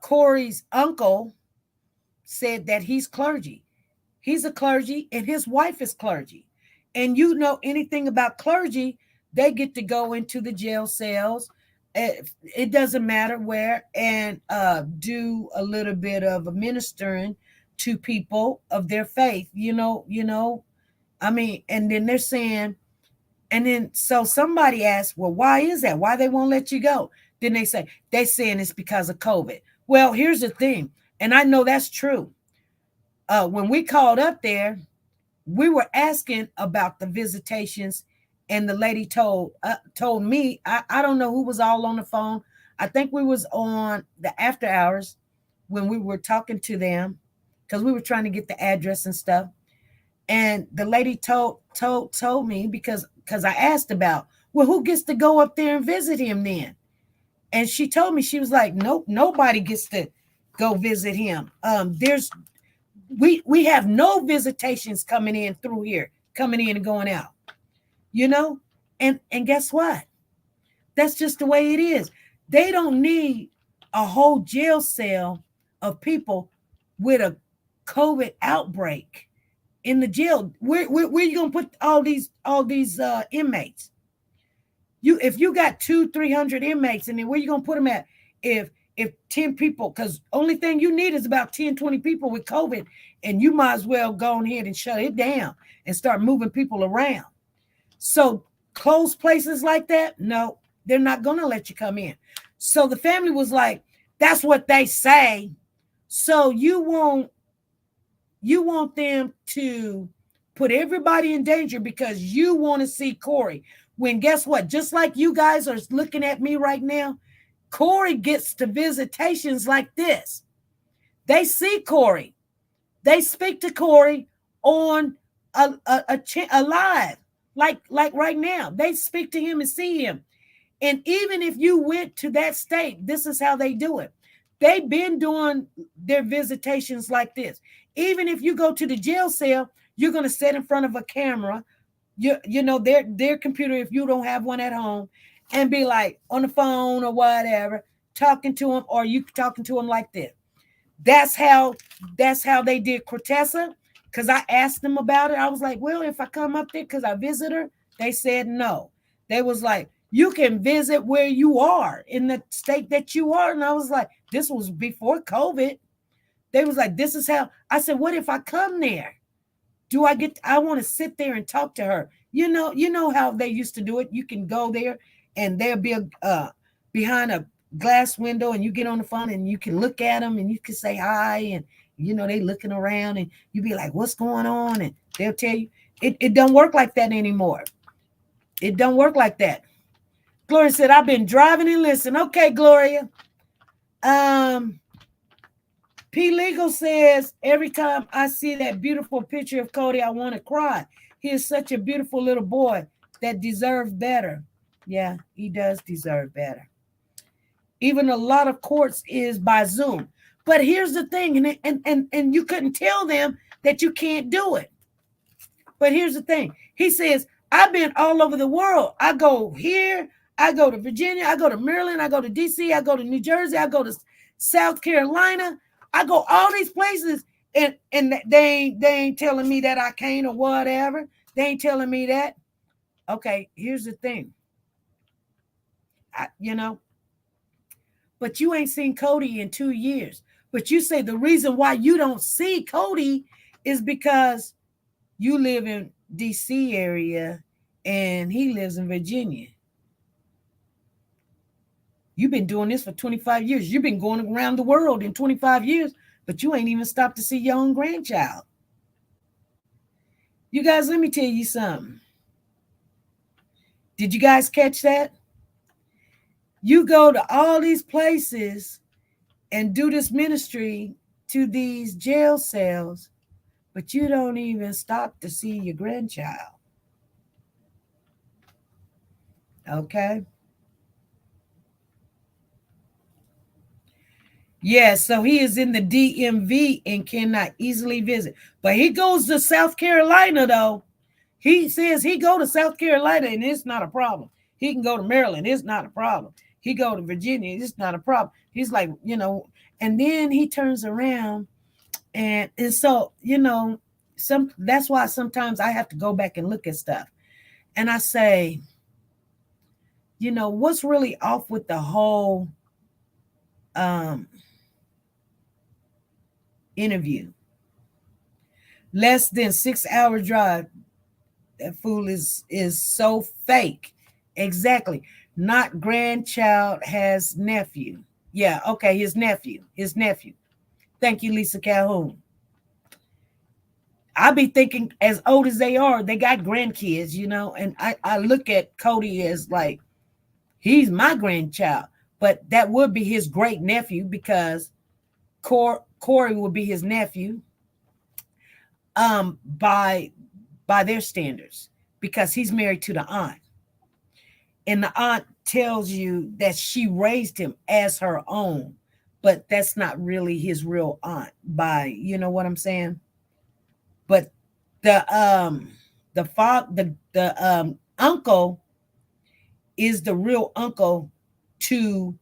Corey's uncle said that he's clergy. He's a clergy and his wife is clergy. And you know anything about clergy, they get to go into the jail cells. It doesn't matter where and do a little bit of ministering to people of their faith, I mean, and then they're saying, and then so somebody asked, well, why is that? Why they won't let you go? Then they're saying it's because of COVID. Well, here's the thing, and I know that's true. When we called up there, we were asking about the visitations, and the lady told me, I don't know who was all on the phone. I think we was on the after hours when we were talking to them because we were trying to get the address and stuff. And the lady told me because I asked about, well, who gets to go up there and visit him then? And she told me, she was like, nope, nobody gets to go visit him. We have no visitations coming in through here, coming in and going out, and guess what? That's just the way it is. They don't need a whole jail cell of people with a COVID outbreak in the jail. Where are you gonna put all these inmates? If you got 200-300 inmates, and then where you gonna put them at? If 10 people, because only thing you need is about 10-20 people with COVID, and you might as well go ahead and shut it down and start moving people around. So closed places like that, no, they're not gonna let you come in. So the family was like, that's what they say. So you want them to put everybody in danger because you want to see Corey. When guess what? Just like you guys are looking at me right now, Corey gets to visitations like this. They see Corey. They speak to Corey on a live, like right now. They speak to him and see him. And even if you went to that state, this is how they do it. They've been doing their visitations like this. Even if you go to the jail cell, you're going to sit in front of a camera you know their computer if you don't have one at home, and be like on the phone or whatever, talking to them, or you talking to them like this. That's how they did Cortessa. Because I asked them about it. I was like, well, if I come up there because I visit her, they said no. They was like, you can visit where you are in the state that you are. And I was like, this was before COVID. They was like, this is how. I said, what if I come there? I want to sit there and talk to her. You know how they used to do it. You can go there and there'll be behind a glass window, and you get on the phone and you can look at them and you can say hi, and they looking around, and you be like, what's going on? And they'll tell you. It don't work like that anymore. It don't work like that. Gloria said, I've been driving and listening. Okay, Gloria. P Legal says, every time I see that beautiful picture of Codi, I want to cry. He is such a beautiful little boy that deserves better. Yeah, he does deserve better. Even a lot of courts is by Zoom. But here's the thing, and you couldn't tell them that you can't do it. But here's the thing. He says, I've been all over the world. I go here, I go to Virginia, I go to Maryland, I go to DC, I go to New Jersey, I go to South Carolina. I go all these places, and they ain't telling me that I can't or whatever. They ain't telling me that. Okay, here's the thing. But you ain't seen Codi in 2 years. But you say the reason why you don't see Codi is because you live in DC area and he lives in Virginia. You've been doing this for 25 years. You've been going around the world in 25 years, but you ain't even stopped to see your own grandchild. You guys, let me tell you something. Did you guys catch that? You go to all these places and do this ministry to these jail cells, but you don't even stop to see your grandchild. Okay? Yes, so he is in the DMV and cannot easily visit. But he goes to South Carolina, though. He says he go to South Carolina and it's not a problem. He can go to Maryland. It's not a problem. He go to Virginia. It's not a problem. He's like, and then he turns around and so, that's why sometimes I have to go back and look at stuff. And I say, what's really off with the whole interview? Less than 6 hour drive. That fool is so fake. Exactly. Not grandchild, has nephew. Yeah, okay, his nephew. Thank you, Lisa Calhoun. I be thinking as old as they are, they got grandkids, and I look at Codi as like, he's my grandchild, but that would be his great nephew because Corey would be his nephew by their standards, because he's married to the aunt. And the aunt tells you that she raised him as her own, but that's not really his real aunt you know what I'm saying? But the uncle is the real uncle to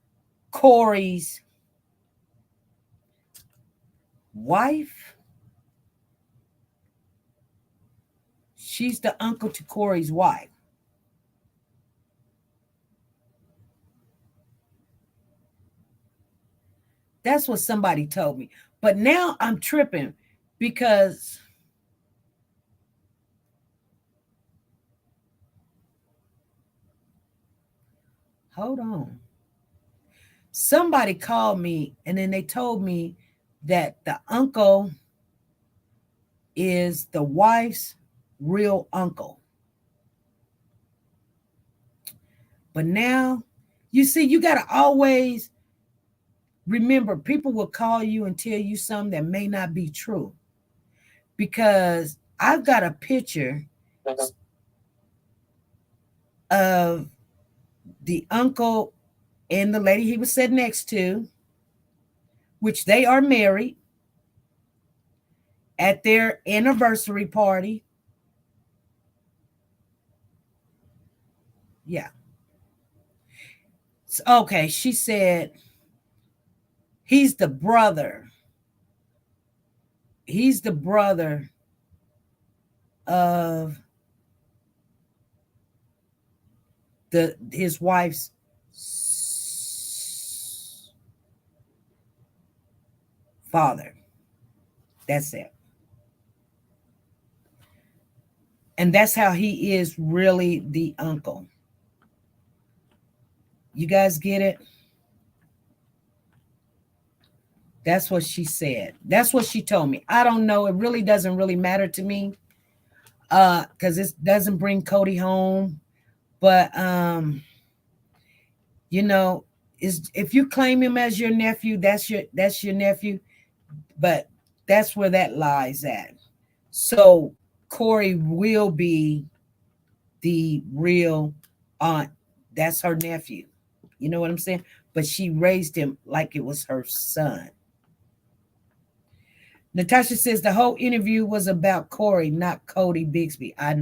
Corey's wife. She's the uncle to Corey's wife. That's what somebody told me. But now I'm tripping because hold on. Somebody called me and then they told me that the uncle is the wife's real uncle. But now, you see, you got to always remember, people will call you and tell you something that may not be true. Because I've got a picture of the uncle and the lady he was sitting next to, which they are married, at their anniversary party. Yeah. Okay, she said he's the brother. He's the brother of his wife's father. That's it. And that's how he is really the uncle. You guys get it? That's what she said. That's what she told me. I don't know. It really doesn't really matter to me. Because it doesn't bring Codi home. But you know, if you claim him as your nephew, that's your nephew. But that's where that lies at. So Corey will be the real aunt. That's her nephew. You know what I'm saying? But she raised him like it was her son. Natasha says the whole interview was about Corey, not Codi Bigsby. I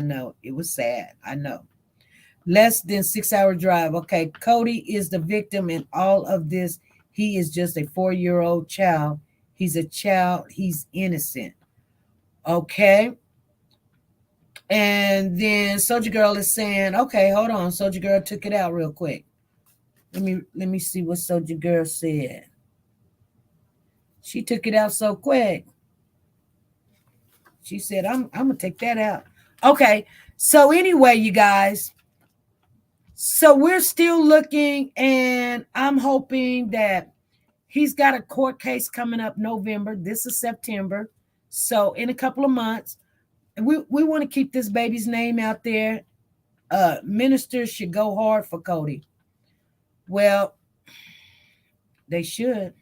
know. It was sad. I know. Less than 6-hour drive. Okay, Codi is the victim in all of this. He is just a 4-year-old child. He's a child. He's innocent. Okay. And then Soldier Girl is saying, okay, hold on. Soldier Girl took it out real quick. Let me see what Soldier Girl said. She took it out so quick. She said, I'm gonna take that out. Okay. So anyway, you guys. So we're still looking, and I'm hoping that he's got a court case coming up November. This is September. So in a couple of months, we want to keep this baby's name out there. Ministers should go hard for Codi. Well, they should.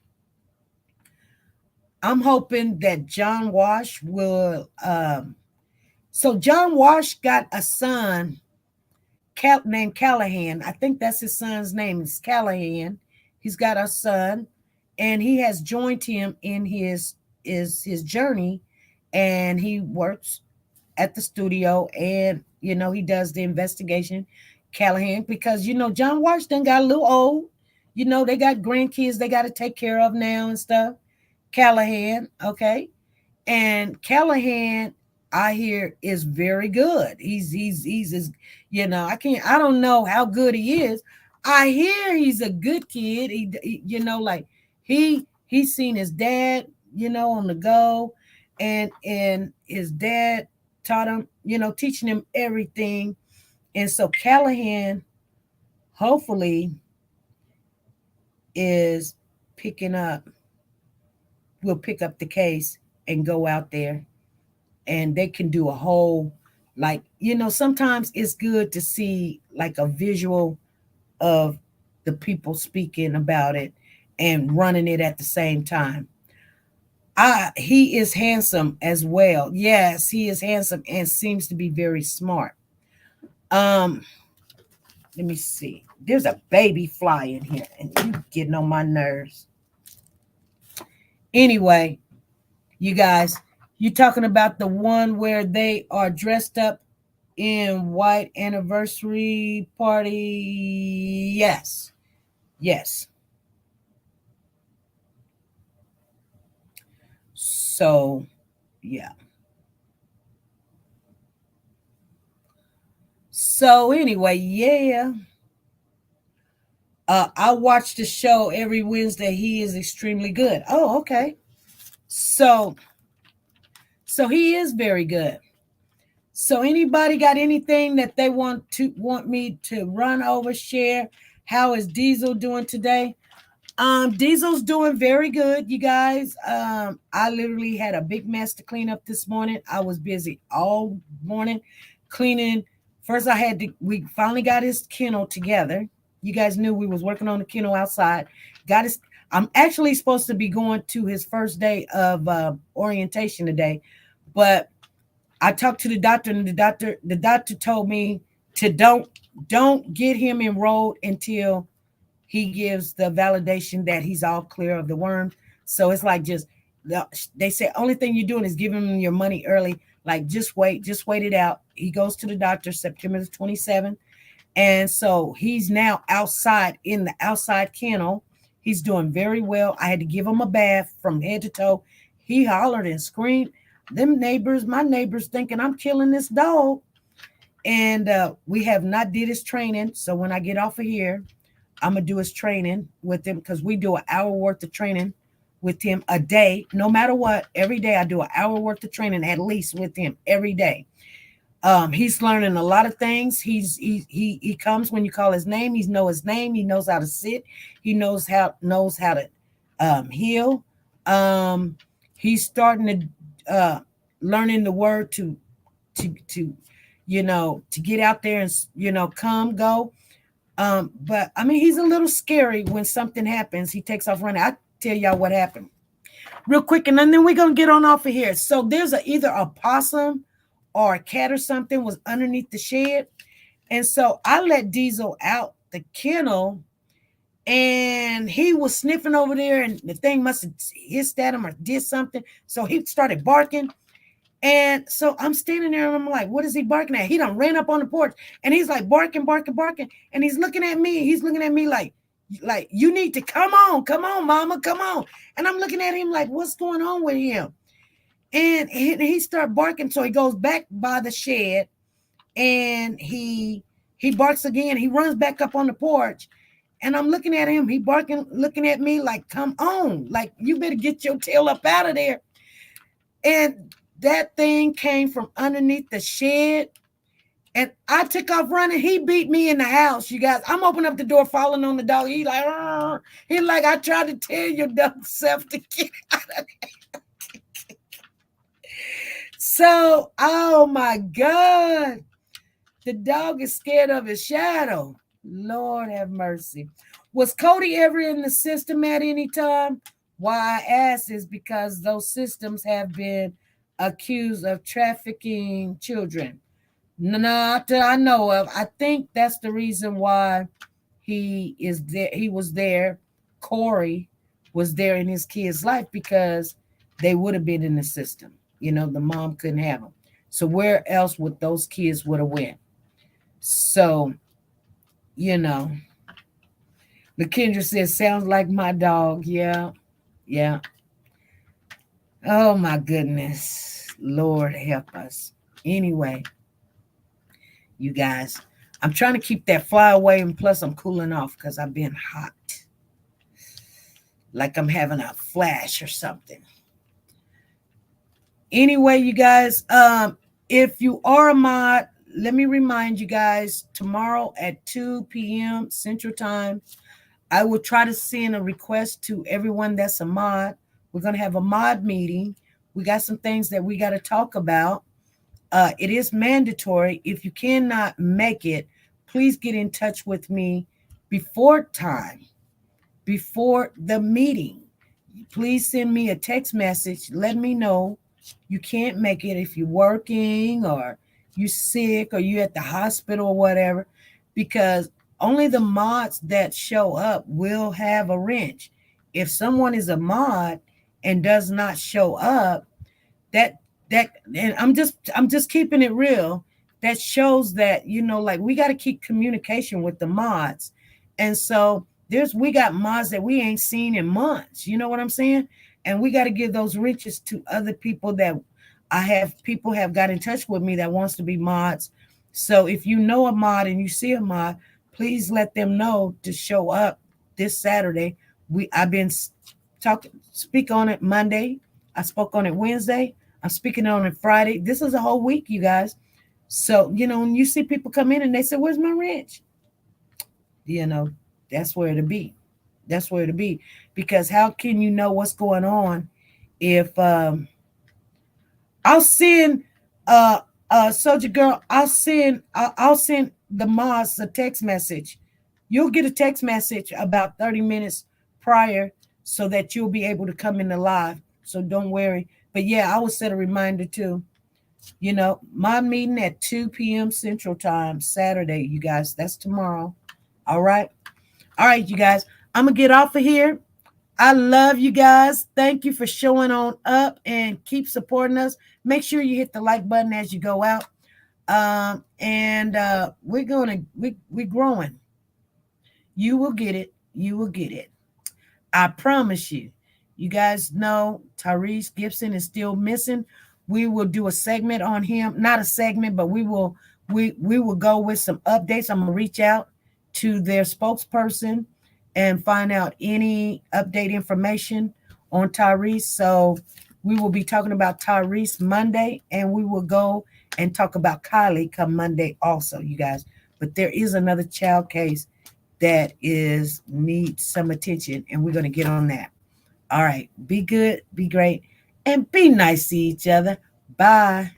I'm hoping that John Walsh will. So John Walsh got a son named Callahan. I think that's his son's name. It's Callahan. He's got a son, and he has joined him in his journey, and he works at the studio, and he does the investigation. Callahan, because John Walsh done got a little old. They got grandkids they got to take care of now and stuff. Callahan, okay, and Callahan, I hear, is very good. He's I don't know how good he is. I hear he's a good kid. He's seen his dad, on the go, and his dad taught him, teaching him everything. And so Callahan hopefully is will pick up the case and go out there, and they can do a whole, sometimes it's good to see like a visual of the people speaking about it and running it at the same time. He is handsome as well. Yes, he is handsome and seems to be very smart. Let me see. There's a baby fly in here, and you getting on my nerves. Anyway, you guys, you talking about the one where they are dressed up in white anniversary party? Yes. So, yeah. So anyway, yeah. I watch the show every Wednesday. He is extremely good. Oh, okay. So he is very good. So anybody got anything that they want me to run over, share? How is Diesel doing today? Diesel's doing very good, you guys. I literally had a big mess to clean up this morning. I was busy all morning cleaning. First, we finally got his kennel together. You guys knew we was working on the kennel outside. I'm actually supposed to be going to his first day of orientation today, but I talked to the doctor, and the doctor told me to don't get him enrolled until he gives the validation that he's all clear of the worm. So it's like they say only thing you're doing is giving him your money early. Like just wait it out. He goes to the doctor September the 27th, And so he's now outside in the outside kennel. He's doing very well. I had to give him a bath from head to toe. He hollered and screamed. Them neighbors, my neighbors thinking I'm killing this dog. And we have not did his training. So when I get off of here, I'm going to do his training with him because we do an hour worth of training with him a day. No matter what, every day I do an hour worth of training at least with him every day. He's learning a lot of things. He comes when you call his name. He knows his name. He knows how to sit. He knows how to heel. He's starting to learning the word to get out there and come go. But I mean, he's a little scary when something happens. He takes off running. I tell y'all what happened real quick, and then we're gonna get on off of here. So there's either a possum or a cat or something was underneath the shed. And so I let Diesel out the kennel and he was sniffing over there and the thing must have hissed at him or did something. So he started barking. And so I'm standing there and I'm like, what is he barking at? He done ran up on the porch and he's like barking. And he's looking at me. He's looking at me like, you need to come on, mama, come on. And I'm looking at him like, what's going on with him? And he started barking. So he goes back by the shed and he barks again. He runs back up on the porch and I'm looking at him. He barking, looking at me like, come on, like you better get your tail up out of there. And that thing came from underneath the shed and I took off running. He beat me in the house, you guys. I'm opening up the door, falling on the dog. He's like, I tried to tell your dog self to get out of there. So, oh my God, the dog is scared of his shadow. Lord have mercy. Was Codi ever in the system at any time? Why I ask is because those systems have been accused of trafficking children. Not that I know of. I think that's the reason why he is there. He was there. Corey was there in his kid's life because they would have been in the system. The mom couldn't have them. So where else would those kids would have went? So, LaKendra says, sounds like my dog. Yeah. Oh my goodness. Lord help us. Anyway, you guys, I'm trying to keep that fly away, and plus I'm cooling off because I've been hot. Like I'm having a flash or something. Anyway, you guys, if you are a mod, let me remind you guys, tomorrow at 2 p.m. Central Time, I will try to send a request to everyone that's a mod. We're going to have a mod meeting. We got some things that we got to talk about. It is mandatory. If you cannot make it, please get in touch with me before the meeting. Please send me a text message. Let me know you can't make it if you're working or you're sick or you're at the hospital or whatever, because only the mods that show up will have a wrench. If someone is a mod and does not show up, that and I'm just keeping it real, that shows that, we got to keep communication with the mods. And so we got mods that we ain't seen in months. You know what I'm saying? And we got to give those wrenches to other people that people have got in touch with me that wants to be mods. So if you know a mod and you see a mod, please let them know to show up this Saturday. I've been speak on it Monday. I spoke on it Wednesday. I'm speaking on it Friday. This is a whole week, you guys. So, when you see people come in and they say, where's my wrench? That's where it'll be. That's where it'll be. Because how can you know what's going on if I'll send Soldier Girl, I'll send the mods a text message. You'll get a text message about 30 minutes prior so that you'll be able to come in the live. So don't worry. But yeah, I will set a reminder too. My meeting at 2 p.m. Central Time, Saturday, you guys. That's tomorrow. All right, you guys. I'm going to get off of here. I love you guys. Thank you for showing on up and keep supporting us. Make sure you hit the like button as you go out. We're growing. You will get it. You will get it. I promise you. You guys know Tyrese Gibson is still missing. We will do a segment on him. Not a segment, but we will go with some updates. I'm gonna reach out to their spokesperson and find out any update information on Tyrese. So we will be talking about Tyrese Monday, and we will go and talk about Kylie come Monday also, you guys. But there is another child case that needs some attention, and we're going to get on that. All right. Be good, be great, and be nice to each other. Bye.